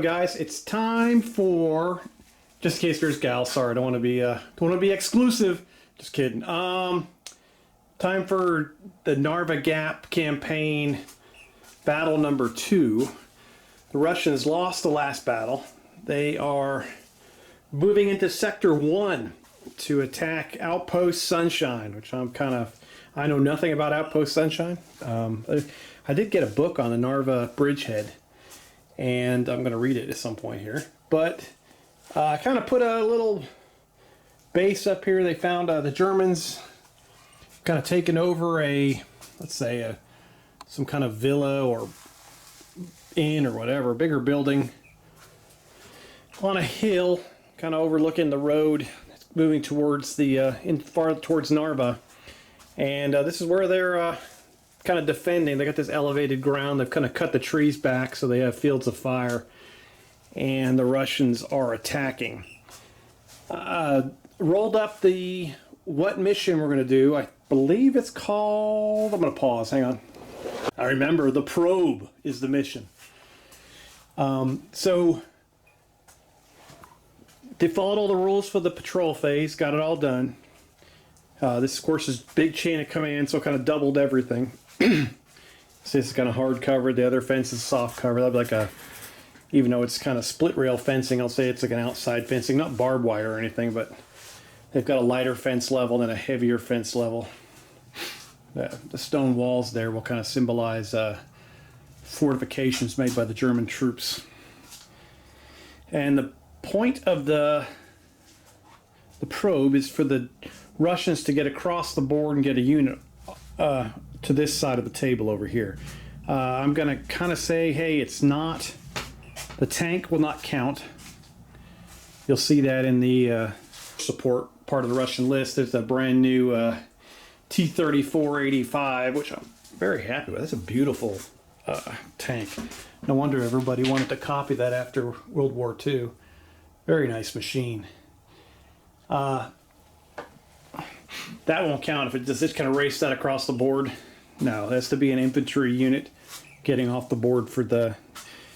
doing, guys? It's time for, just in case there's gals, sorry, I don't want to be exclusive. Just kidding. Time for the Narva Gap campaign, battle number 2. The Russians lost the last battle. They are moving into Sector 1 to attack Outpost Sunshine, which I know nothing about Outpost Sunshine. I did get a book on the Narva Bridgehead, and I'm going to read it at some point here. But I kind of put a little base up here. They found the Germans kind of taken over let's say some kind of villa or inn or whatever, bigger building on a hill, kind of overlooking the road, moving towards far towards Narva. And this is where they're kind of defending. They got this elevated ground. They've kind of cut the trees back so they have fields of fire. And the Russians are attacking. Rolled up what mission we're going to do. I believe it's called... I'm going to pause. Hang on. I remember the probe is the mission. So they followed all the rules for the patrol phase. Got it all done. This, of course, is big chain of command, so it kind of doubled everything. So this is kind of hard cover. The other fence is soft cover. That'd be like even though it's kind of split rail fencing, I'll say it's like an outside fencing, not barbed wire or anything, but they've got a lighter fence level and a heavier fence level. The stone walls there will kind of symbolize fortifications made by the German troops. And the point of the probe is for the Russians to get across the board and get a unit to this side of the table over here. I'm going to kind of say, hey, it's not... The tank will not count. You'll see that in the support part of the Russian list. There's a brand new T-34-85, which I'm very happy with. That's a beautiful tank. No wonder everybody wanted to copy that after World War II. Very nice machine. That won't count if it just kind of race that across the board. No, it has to be an infantry unit getting off the board for the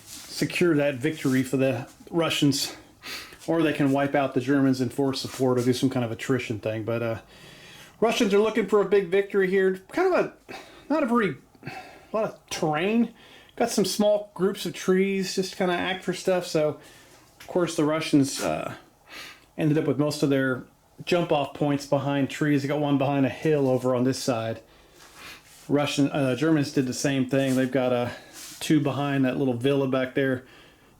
secure that victory for the Russians, or they can wipe out the Germans in force support or do some kind of attrition thing. But Russians are looking for a big victory here. Kind of a lot of terrain. Got some small groups of trees, just kind of act for stuff. So of course the Russians ended up with most of their jump off points behind trees. They got one behind a hill over on this side. Germans did the same thing. They've got 2 behind that little villa back there,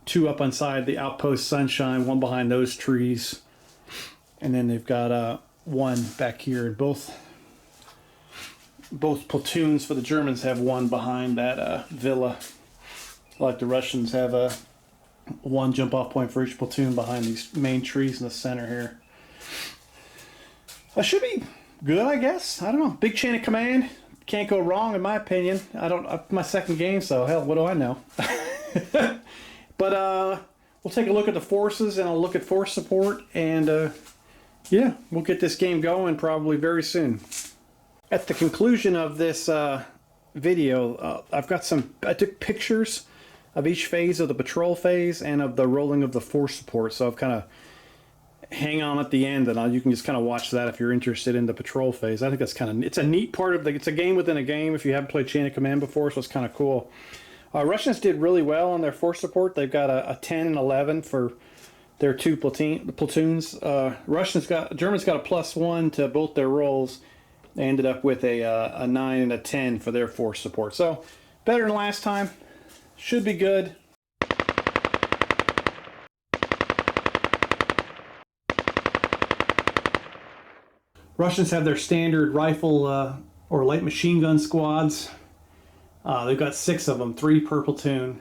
2 up on side the Outpost Sunshine, 1 behind those trees, and then they've got 1 back here. Both platoons for the Germans have 1 behind that villa, like the Russians have 1 jump off point for each platoon behind these main trees in the center here. That should be good, I guess. I don't know. Big chain of command. Can't go wrong, in my opinion. My second game, so hell, what do I know? But we'll take a look at the forces, and I'll look at force support, and yeah, we'll get this game going probably very soon. At the conclusion of this video, I took pictures of each phase of the patrol phase and of the rolling of the force support, so I've kind of hang on at the end, and you can just kind of watch that if you're interested in the patrol phase. I think that's it's a neat part of it's a game within a game if you haven't played Chain of Command before, so it's kind of cool. Russians did really well on their force support. They've got a 10 and 11 for their 2 platoons. Germans got a +1 to both their rolls. They ended up with a 9 and a 10 for their force support. So better than last time. Should be good. Russians have their standard rifle or light machine gun squads. They've got 6 of them, 3 per platoon.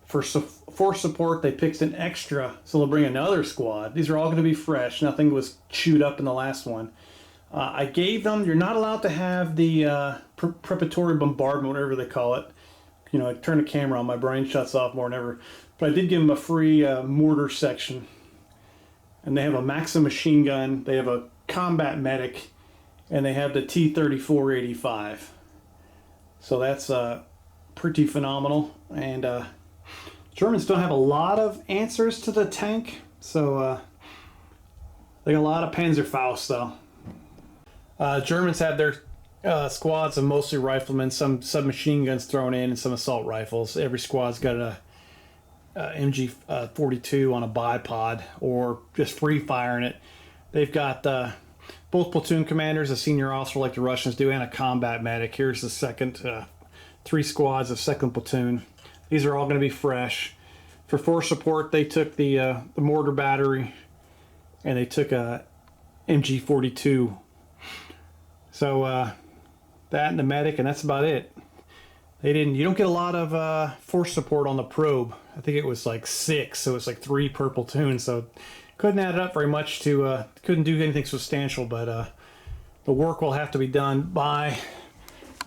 For force support, they picked an extra, so they'll bring another squad. These are all going to be fresh. Nothing was chewed up in the last one. I gave them, you're not allowed to have the preparatory bombardment, whatever they call it. You know, I turn the camera on, my brain shuts off more than ever. But I did give them a free mortar section. And they have a Maxim machine gun. They have a combat medic, and they have the T-34-85. So that's pretty phenomenal, and Germans don't have a lot of answers to the tank, so they got a lot of Panzerfaust though. Germans have their squads of mostly riflemen, some submachine guns thrown in, and some assault rifles. Every squad's got a MG42 on a bipod, or just free firing it. They've got both platoon commanders, a senior officer like the Russians do, and a combat medic. Here's the second, 3 squads of 2nd platoon. These are all going to be fresh. For force support, they took the mortar battery, and they took a MG42. So that and the medic, and that's about it. You don't get a lot of force support on the probe. I think it was like 6, so it's like 3 per platoon. So couldn't add it up very much to, couldn't do anything substantial, but the work will have to be done by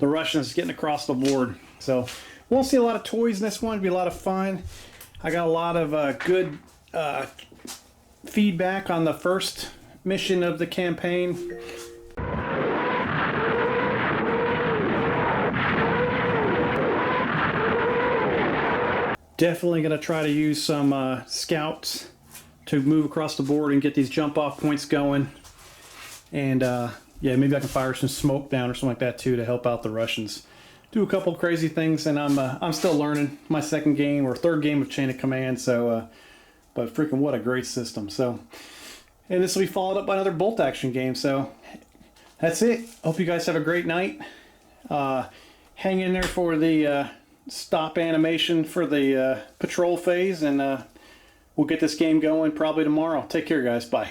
the Russians getting across the board. So won't see a lot of toys in this one. It'll be a lot of fun. I got a lot of good feedback on the first mission of the campaign. Definitely going to try to use some scouts to move across the board and get these jump off points going. And yeah, maybe I can fire some smoke down or something like that too to help out the Russians. Do a couple crazy things, and I'm still learning my 2nd game or 3rd game of Chain of Command. So, but freaking what a great system. So, and this will be followed up by another bolt action game. So that's it. Hope you guys have a great night. Hang in there for the stop animation for the patrol phase, and we'll get this game going probably tomorrow. Take care, guys. Bye.